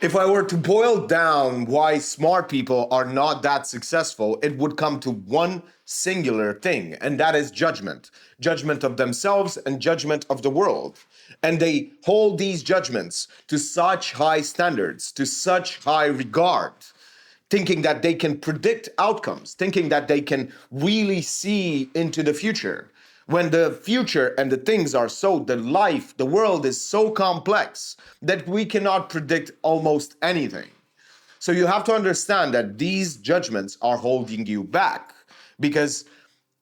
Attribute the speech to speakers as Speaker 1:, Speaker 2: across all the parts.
Speaker 1: If I were to boil down why smart people are not that successful, it would come to one singular thing, and that is judgment. Judgment of themselves and judgment of the world. And they hold these judgments to such high standards, to such high regard, thinking that they can predict outcomes, thinking that they can really see into the future. When the future and the things are so, the world is so complex that we cannot predict almost anything. So you have to understand that these judgments are holding you back because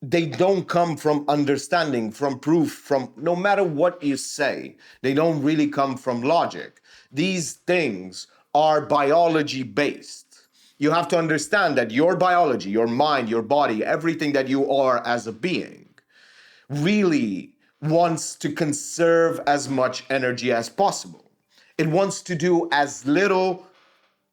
Speaker 1: they don't come from understanding, from proof, from no matter what you say, they don't really come from logic. These things are biology based. You have to understand that your biology, your mind, your body, everything that you are as a being really wants to conserve as much energy as possible. It wants to do as little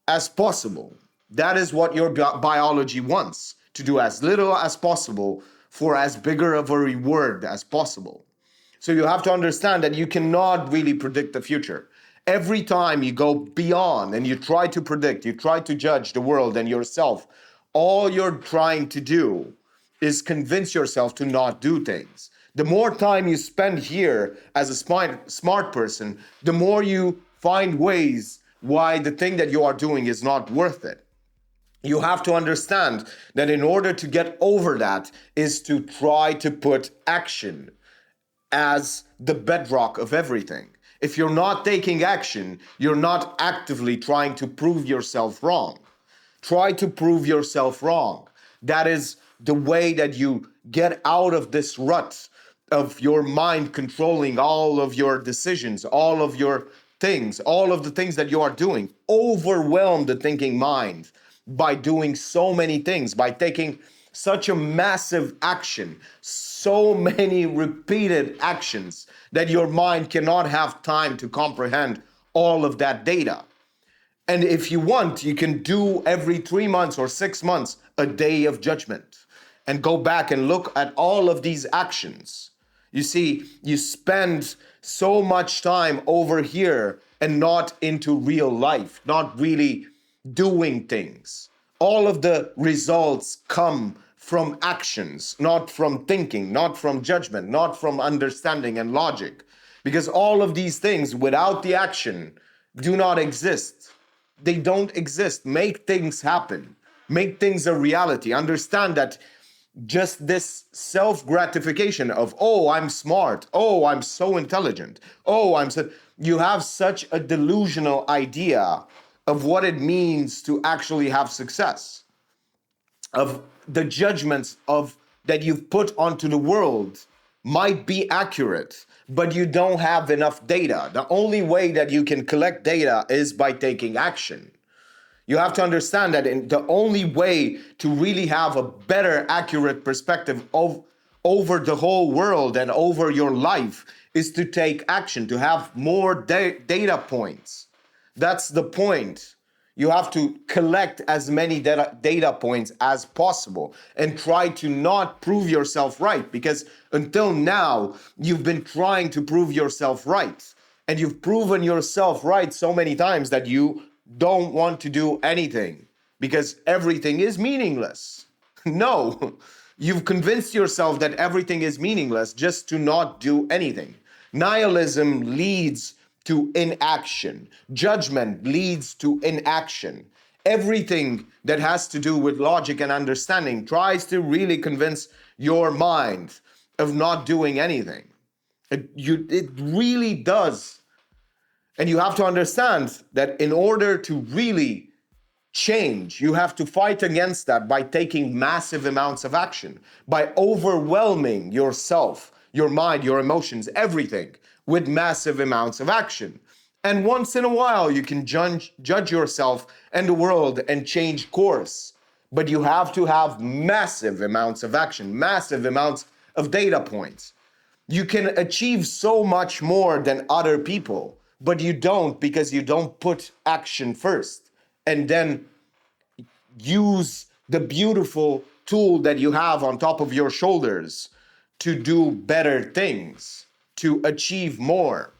Speaker 1: as possible. That is what your biology wants, to do as little as possible for as bigger of a reward as possible. So you have to understand that you cannot really predict the future. Every time you go beyond and you try to predict, you try to judge the world and yourself, all you're trying to do is convince yourself to not do things. The more time you spend here as a smart person, the more you find ways why the thing that you are doing is not worth it. You have to understand that in order to get over that is to try to put action as the bedrock of everything. If you're not taking action, you're not actively trying to prove yourself wrong. Try to prove yourself wrong. That is the way that you get out of this rut of your mind controlling all of your decisions, all of your things, all of the things that you are doing. Overwhelm the thinking mind by doing so many things, by taking such a massive action, so many repeated actions that your mind cannot have time to comprehend all of that data. And if you want, you can do every 3 months or 6 months a day of judgment and go back and look at all of these actions. You see, you spend so much time over here and not into real life, not really doing things. All of the results come from actions, not from thinking, not from judgment, not from understanding and logic. Because all of these things without the action do not exist. They don't exist. Make things happen. Make things a reality. Understand that just this self-gratification of, oh, I'm smart. Oh, I'm so intelligent. Oh, I'm so... You have such a delusional idea of what it means to actually have success, of the judgments of that you've put onto the world might be accurate, but you don't have enough data. The only way that you can collect data is by taking action. You have to understand that the only way to really have a better, accurate perspective of over the whole world and over your life is to take action, to have more data points. That's the point. You have to collect as many data points as possible and try to not prove yourself right, because until now, you've been trying to prove yourself right. And you've proven yourself right so many times that you don't want to do anything because everything is meaningless. No, you've convinced yourself that everything is meaningless just to not do anything. Nihilism leads to inaction. Judgment leads to inaction. Everything that has to do with logic and understanding tries to really convince your mind of not doing anything. It really does. And you have to understand that in order to really change, you have to fight against that by taking massive amounts of action, by overwhelming yourself, your mind, your emotions, everything with massive amounts of action. And once in a while, you can judge yourself and the world and change course. But you have to have massive amounts of action, massive amounts of data points. You can achieve so much more than other people, but you don't because you don't put action first and then use the beautiful tool that you have on top of your shoulders to do better things, to achieve more.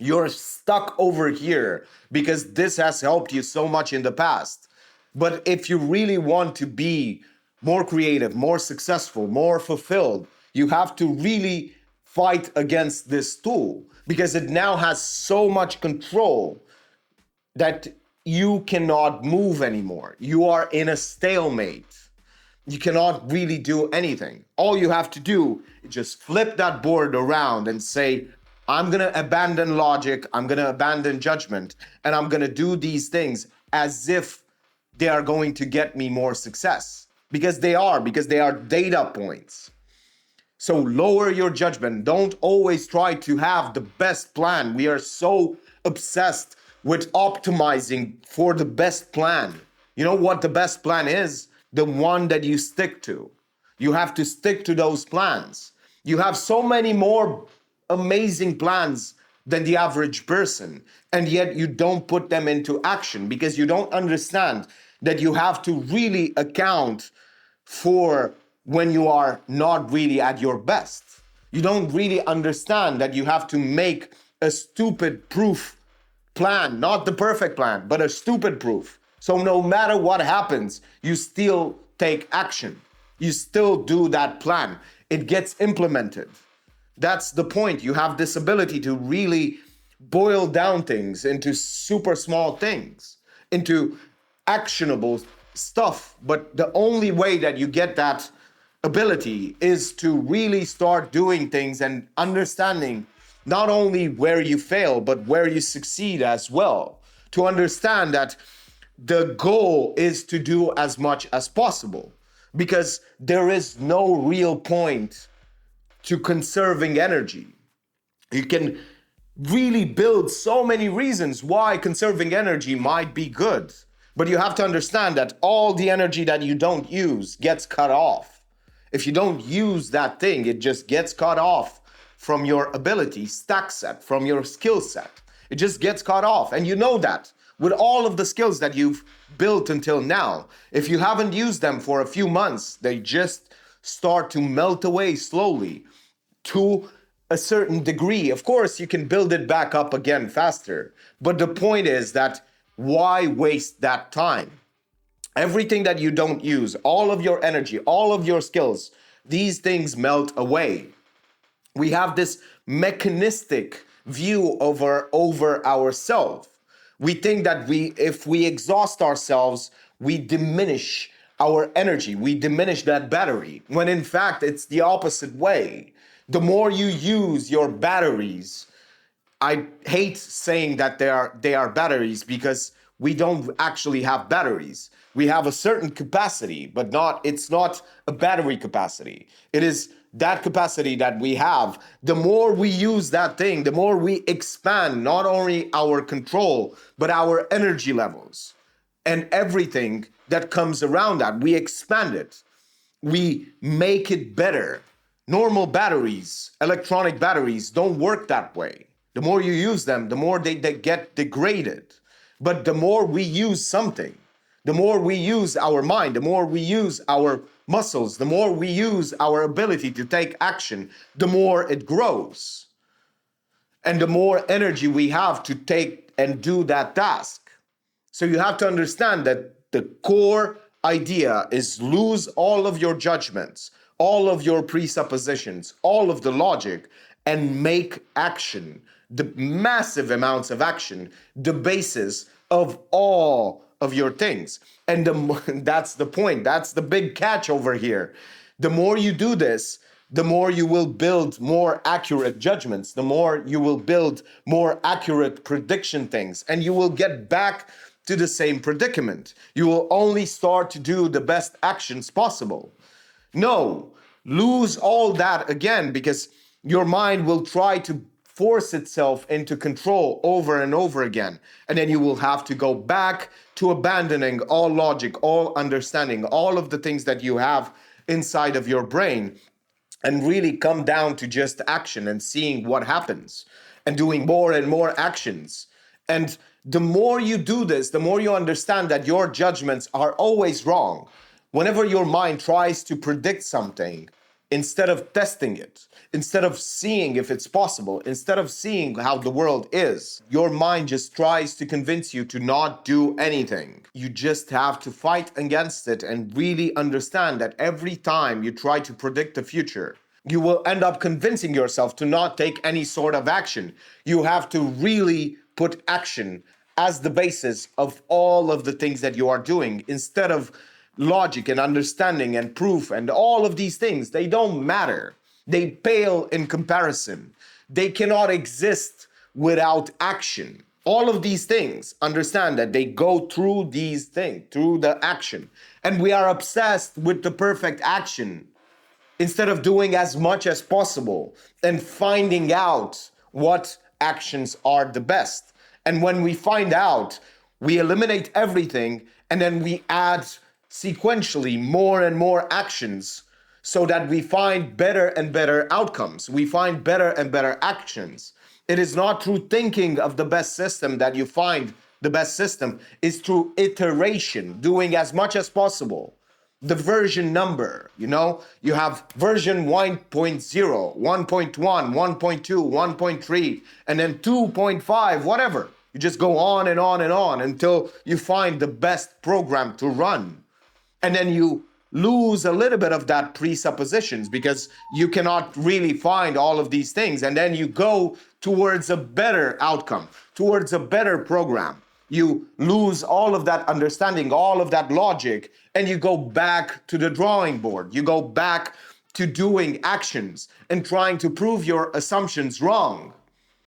Speaker 1: You're stuck over here because this has helped you so much in the past. But if you really want to be more creative, more successful, more fulfilled, you have to really fight against this tool because it now has so much control that you cannot move anymore. You are in a stalemate. You cannot really do anything. All you have to do is just flip that board around and say, I'm going to abandon logic, I'm going to abandon judgment, and I'm going to do these things as if they are going to get me more success. Because they are data points. So lower your judgment. Don't always try to have the best plan. We are so obsessed with optimizing for the best plan. You know what the best plan is? The one that you stick to. You have to stick to those plans. You have so many more amazing plans than the average person, and yet you don't put them into action because you don't understand that you have to really account for when you are not really at your best. You don't really understand that you have to make a stupid proof plan, not the perfect plan, but a stupid proof. So no matter what happens, you still take action. You still do that plan. It gets implemented. That's the point. You have this ability to really boil down things into super small things, into actionable stuff. But the only way that you get that ability is to really start doing things and understanding not only where you fail, but where you succeed as well. To understand that the goal is to do as much as possible, because there is no real point to conserving energy. You can really build so many reasons why conserving energy might be good, but you have to understand that all the energy that you don't use gets cut off. If you don't use that thing, it just gets cut off from your ability stack set, from your skill set. It just gets cut off. And you know that with all of the skills that you've built until now, if you haven't used them for a few months, they just start to melt away slowly to a certain degree. Of course, you can build it back up again faster. But the point is that why waste that time? Everything that you don't use, all of your energy, all of your skills, these things melt away. We have this mechanistic view over ourselves. We think that if we exhaust ourselves, we diminish our energy, we diminish that battery, when in fact it's the opposite way. The more you use your batteries, I hate saying that they are batteries because we don't actually have batteries. We have a certain capacity, but it's not a battery capacity. It is that capacity that we have. The more we use that thing, the more we expand not only our control, but our energy levels and everything that comes around that. We expand it. We make it better. Normal batteries, electronic batteries, don't work that way. The more you use them, the more they get degraded. But the more we use something, the more we use our mind, the more we use our muscles, the more we use our ability to take action, the more it grows. And the more energy we have to take and do that task. So you have to understand that the core idea is lose all of your judgments, all of your presuppositions, all of the logic, and make action, the massive amounts of action, the basis of all of your things. And that's the point. That's the big catch over here. The more you do this, the more you will build more accurate judgments, the more you will build more accurate prediction things, and you will get back to the same predicament. You will only start to do the best actions possible. No, lose all that again, because your mind will try to force itself into control over and over again. And then you will have to go back to abandoning all logic, all understanding, all of the things that you have inside of your brain, and really come down to just action and seeing what happens and doing more and more actions. And the more you do this, the more you understand that your judgments are always wrong. Whenever your mind tries to predict something, instead of testing it, instead of seeing if it's possible, instead of seeing how the world is. Your mind just tries to convince you to not do anything. You just have to fight against it and really understand that every time you try to predict the future, you will end up convincing yourself to not take any sort of action. You have to really put action as the basis of all of the things that you are doing, instead of logic and understanding and proof and all of these things. They don't matter. They pale in comparison. They cannot exist without action. All of these things, understand that they go through these things, through the action. And we are obsessed with the perfect action instead of doing as much as possible and finding out what actions are the best. And when we find out, we eliminate everything and then we add sequentially more and more actions so that we find better and better outcomes. We find better and better actions. It is not through thinking of the best system that you find the best system. It's through iteration, doing as much as possible. The version number, you have version 1.0, 1.1, 1.2, 1.3, and then 2.5, whatever. You just go on and on and on until you find the best program to run. And then you lose a little bit of that presuppositions because you cannot really find all of these things. And then you go towards a better outcome, towards a better program. You lose all of that understanding, all of that logic, and you go back to the drawing board. You go back to doing actions and trying to prove your assumptions wrong.